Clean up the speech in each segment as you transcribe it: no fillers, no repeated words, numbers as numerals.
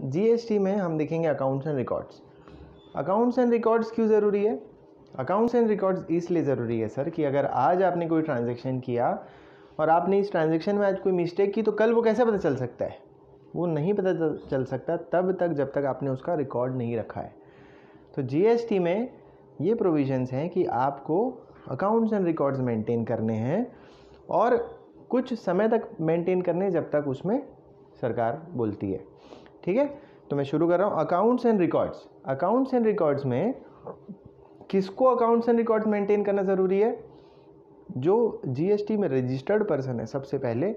GST में हम देखेंगे accounts and records. Accounts and records क्यों ज़रूरी है? अकाउंट्स एंड रिकॉर्ड्स इसलिए ज़रूरी है सर कि अगर आज आपने कोई ट्रांजैक्शन किया और आपने इस ट्रांजैक्शन में आज कोई मिस्टेक की तो कल वो कैसे पता चल सकता है? वो नहीं पता चल सकता तब तक जब तक आपने उसका रिकॉर्ड नहीं रखा है। तो जीएसटी में ये प्रोविजंस हैं कि आपको अकाउंट्स एंड रिकॉर्ड्स मेंटेन करने हैं और कुछ समय तक मेंटेन करने जब तक उसमें सरकार बोलती है। ठीक है, तो मैं शुरू कर रहा हूँ। Accounts and records. Accounts and records में किसको अकाउंट्स एंड रिकॉर्ड्स मेंटेन करना ज़रूरी है? जो जीएसटी में रजिस्टर्ड पर्सन है सबसे पहले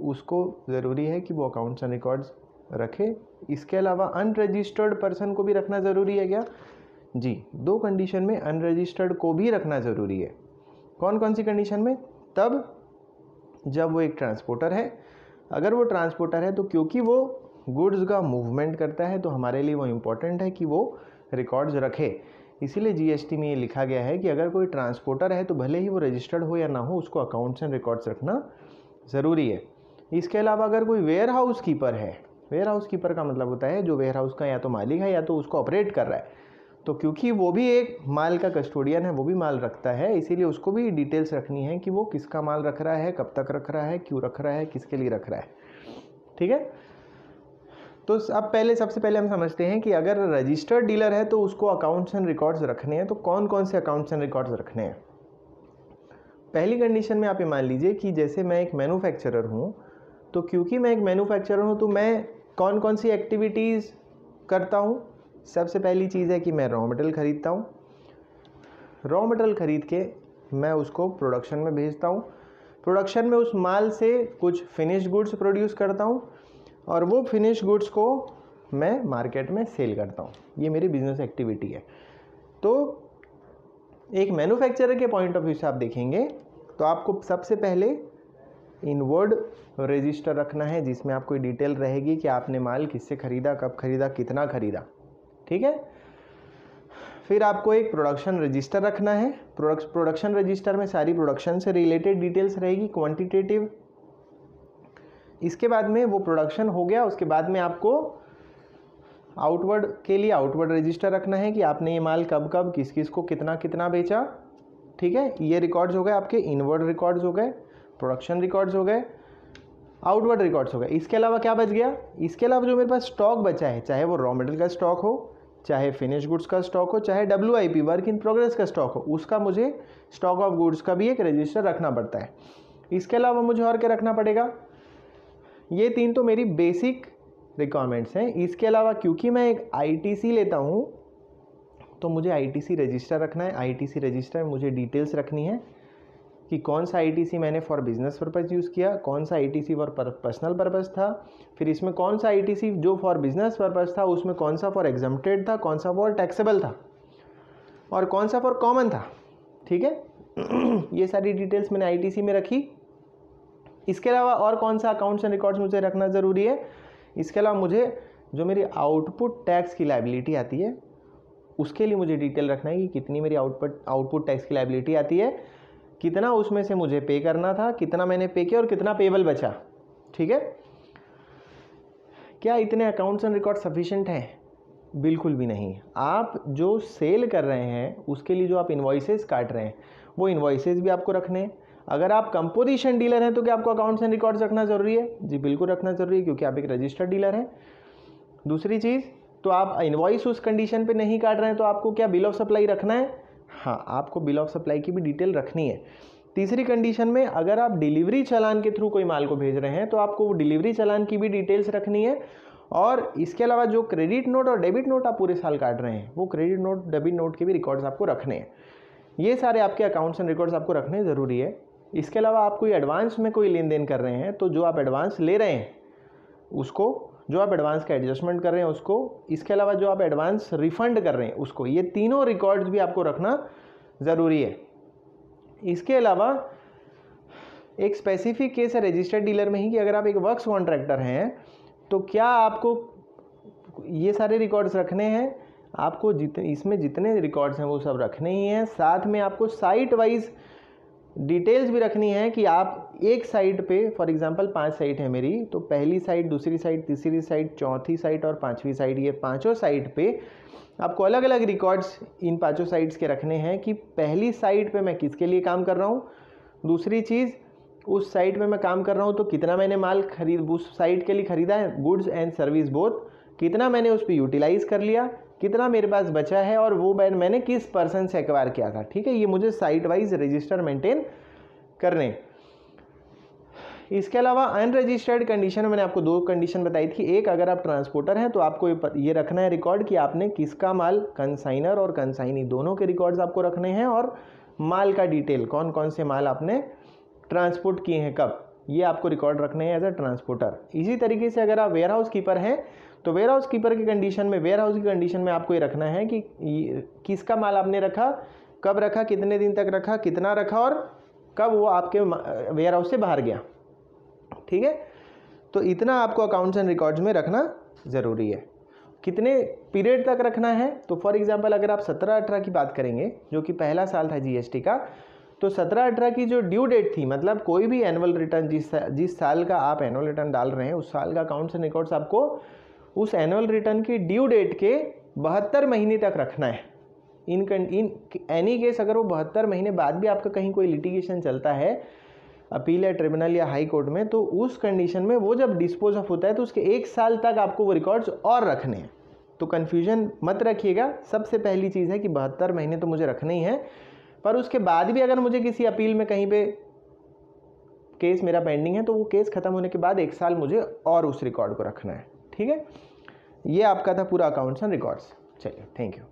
उसको ज़रूरी है कि वो अकाउंट्स एंड रिकॉर्ड्स रखे। इसके अलावा अनरजिस्टर्ड पर्सन को भी रखना ज़रूरी है क्या? जी, 2 कंडीशन में अनरजिस्टर्ड को भी रखना ज़रूरी है। कौन कौन सी कंडीशन में? तब जब वो एक ट्रांसपोर्टर है। अगर वो ट्रांसपोर्टर है तो क्योंकि वो गुड्स का मूवमेंट करता है तो हमारे लिए वो इम्पोर्टेंट है कि वो रिकॉर्ड्स रखे। इसीलिए जीएसटी में ये लिखा गया है कि अगर कोई ट्रांसपोर्टर है तो भले ही वो रजिस्टर्ड हो या ना हो, उसको अकाउंट्स एंड रिकॉर्ड्स रखना ज़रूरी है। इसके अलावा अगर कोई वेयर हाउस कीपर है, वेयर हाउस कीपर का मतलब होता है जो वेयर हाउस का या तो मालिक है या तो उसको ऑपरेट कर रहा है, तो क्योंकि वो भी एक माल का कस्टोडियन है, वो भी माल रखता है, इसीलिए उसको भी डिटेल्स रखनी है कि वो किसका माल रख रहा है, कब तक रख रहा है, क्यों रख रहा है, किसके लिए रख रहा है। ठीक है, तो अब सबसे पहले हम समझते हैं कि अगर रजिस्टर्ड डीलर है तो उसको अकाउंट्स एंड रिकॉर्ड्स रखने हैं। तो कौन कौन से अकाउंट्स एंड रिकॉर्ड्स रखने हैं? पहली कंडीशन में आप ये मान लीजिए कि जैसे मैं एक मैन्युफैक्चरर हूँ, तो क्योंकि मैं एक मैन्युफैक्चरर हूँ तो मैं कौन कौन सी एक्टिविटीज़ करता हूँ? सबसे पहली चीज़ है कि मैं रॉ मटेरियल ख़रीदता हूँ। रॉ मटेरियल ख़रीद के मैं उसको प्रोडक्शन में भेजता हूँ। प्रोडक्शन में उस माल से कुछ फिनिश गुड्स प्रोड्यूस करता हूँ और वो फिनिश गुड्स को मैं मार्केट में सेल करता हूँ। ये मेरी बिजनेस एक्टिविटी है। तो एक मैन्युफैक्चरर के पॉइंट ऑफ व्यू से आप देखेंगे तो आपको सबसे पहले इनवर्ड रजिस्टर रखना है जिसमें आपको डिटेल रहेगी कि आपने माल किससे ख़रीदा, कब ख़रीदा, कितना ख़रीदा। ठीक है, फिर आपको एक प्रोडक्शन रजिस्टर रखना है। प्रोडक्शन रजिस्टर में सारी प्रोडक्शन से रिलेटेड डिटेल्स रहेगी, क्वांटिटेटिव। इसके बाद में वो प्रोडक्शन हो गया, उसके बाद में आपको आउटवर्ड के लिए आउटवर्ड रजिस्टर रखना है कि आपने ये माल कब कब किस किस को कितना कितना बेचा। ठीक है, ये रिकॉर्ड्स हो गए आपके, इनवर्ड रिकॉर्ड्स हो गए, प्रोडक्शन रिकॉर्ड्स हो गए, आउटवर्ड रिकॉर्ड्स हो गए। इसके अलावा क्या बच गया? इसके अलावा जो मेरे पास स्टॉक बचा है, चाहे वो रॉ मटेरियल का स्टॉक हो, चाहे फिनिश गुड्स का स्टॉक हो, चाहे WIP वर्क इन प्रोग्रेस का स्टॉक हो, उसका मुझे स्टॉक ऑफ गुड्स का भी एक रजिस्टर रखना पड़ता है। इसके अलावा मुझे और क्या रखना पड़ेगा? ये 3 तो मेरी बेसिक रिक्वायरमेंट्स हैं। इसके अलावा क्योंकि मैं एक ITC लेता हूँ तो मुझे ITC रजिस्टर रखना है। ITC रजिस्टर में मुझे डिटेल्स रखनी है कि कौन सा ITC मैंने फॉर बिजनेस पर्पज़ यूज़ किया, कौन सा ITC फॉर पर्सनल पर्पज़ था, फिर इसमें कौन सा ITC जो फॉर बिजनेस पर्पज़ था उसमें कौन सा फॉर एग्जम्प्टेड था, कौन सा फॉर टैक्सेबल था और कौन सा फॉर कॉमन था। ठीक है, ये सारी डिटेल्स मैंने ITC में रखी। इसके अलावा और कौन सा अकाउंट्स एंड रिकॉर्ड्स मुझे रखना ज़रूरी है? इसके अलावा मुझे जो मेरी आउटपुट टैक्स की लायबिलिटी आती है उसके लिए मुझे डिटेल रखना है कि कितनी मेरी आउटपुट टैक्स की लायबिलिटी आती है, कितना उसमें से मुझे पे करना था, कितना मैंने पे किया और कितना पेबल बचा। ठीक है, क्या इतने अकाउंट्स एंड रिकॉर्ड सफिशिएंट हैं? बिल्कुल भी नहीं। आप जो सेल कर रहे हैं उसके लिए जो आप इन्वॉइसेस काट रहे हैं वो इन्वॉइसेस भी आपको रखने हैं। अगर आप कंपोजिशन डीलर हैं तो क्या आपको अकाउंट्स एंड रिकॉर्ड्स रखना ज़रूरी है? जी बिल्कुल रखना ज़रूरी है, क्योंकि आप एक रजिस्टर्ड डीलर हैं। दूसरी चीज़, तो आप इन्वॉइस उस कंडीशन पे नहीं काट रहे हैं तो आपको क्या बिल ऑफ सप्लाई रखना है? हाँ, आपको बिल ऑफ सप्लाई की भी डिटेल रखनी है। तीसरी कंडीशन में अगर आप डिलीवरी चालान के थ्रू कोई माल को भेज रहे हैं तो आपको वो डिलीवरी चालान की भी डिटेल्स रखनी है। और इसके अलावा जो क्रेडिट नोट और डेबिट नोट आप पूरे साल काट रहे हैं वो क्रेडिट नोट, डेबिट नोट के भी रिकॉर्ड्स आपको रखने हैं। ये सारे आपके अकाउंट्स एंड रिकॉर्ड्स आपको रखने ज़रूरी है। इसके अलावा आप कोई एडवांस में कोई लेन देन कर रहे हैं तो जो आप एडवांस ले रहे हैं उसको, जो आप एडवांस का एडजस्टमेंट कर रहे हैं उसको, इसके अलावा जो आप एडवांस रिफंड कर रहे हैं उसको, ये तीनों रिकॉर्ड्स भी आपको रखना ज़रूरी है। इसके अलावा एक स्पेसिफिक केस है रजिस्टर्ड डीलर में ही कि अगर आप एक वर्क्स कॉन्ट्रैक्टर हैं तो क्या आपको ये सारे रिकॉर्ड्स रखने हैं? आपको इसमें जितने रिकॉर्ड्स हैं वो सब रखने ही हैं। साथ में आपको साइट वाइज डिटेल्स भी रखनी है कि आप एक साइट पे फॉर एग्जांपल 5 साइट है मेरी, तो पहली साइट, दूसरी साइट, तीसरी साइट, चौथी साइट और पांचवी साइट, ये पांचों साइट पे आपको अलग अलग रिकॉर्ड्स इन पांचों साइट्स के रखने हैं कि पहली साइट पे मैं किसके लिए काम कर रहा हूँ, दूसरी चीज़ उस साइट पे मैं काम कर रहा हूँ तो कितना मैंने माल खरीद उस साइट के लिए ख़रीदा है, गुड्स एंड सर्विस बोथ, कितना मैंने उस पर यूटिलाइज़ कर लिया, कितना मेरे पास बचा है और वो मैंने किस पर्सन से एक्वायर किया था। ठीक है, ये मुझे साइट वाइज रजिस्टर मेंटेन करने। इसके अलावा अनरजिस्टर्ड कंडीशन में मैंने आपको 2 कंडीशन बताई थी। एक, अगर आप ट्रांसपोर्टर हैं तो आपको ये रखना है रिकॉर्ड कि आपने किसका माल, कंसाइनर और कंसाइनी दोनों के रिकॉर्ड्स आपको रखने हैं, और माल का डिटेल, कौन कौन से माल आपने ट्रांसपोर्ट किए हैं कब, ये आपको रिकॉर्ड रखने हैं एज अ ट्रांसपोर्टर। इसी तरीके से अगर आप वेयर हाउस कीपर हैं तो वेयर हाउस कीपर की कंडीशन में, वेयर हाउस की कंडीशन में आपको ये रखना है कि किसका माल आपने रखा, कब रखा, कितने दिन तक रखा, कितना रखा और कब वो आपके वेयर हाउस से बाहर गया। ठीक है, तो इतना आपको अकाउंट्स एंड रिकॉर्ड्स में रखना ज़रूरी है। कितने पीरियड तक रखना है, तो फॉर एग्जांपल अगर आप 17-18 की बात करेंगे जो कि पहला साल था जीएसटी का, तो 17-18 की जो ड्यू डेट थी, मतलब कोई भी एनुअल रिटर्न जिस साल का आप एनुअल रिटर्न डाल रहे हैं उस साल का अकाउंट्स एंड रिकॉर्ड्स आपको उस एनुअल रिटर्न की ड्यू डेट के 72 महीने तक रखना है। इन एनी केस अगर वो 72 महीने बाद भी आपका कहीं कोई लिटिगेशन चलता है, अपील या ट्रिब्यूनल या हाई कोर्ट में, तो उस कंडीशन में वो जब डिस्पोज ऑफ होता है तो उसके 1 साल तक आपको वो रिकॉर्ड्स और रखने हैं। तो कन्फ्यूजन मत रखिएगा। सबसे पहली चीज़ है कि 72 महीने तो मुझे रखने ही हैं, पर उसके बाद भी अगर मुझे किसी अपील में कहीं पे केस मेरा पेंडिंग है तो वो केस ख़त्म होने के बाद 1 साल मुझे और उस रिकॉर्ड को रखना है। ठीक है, ये आपका था पूरा अकाउंट्स एंड रिकॉर्ड्स। चलिए, थैंक यू।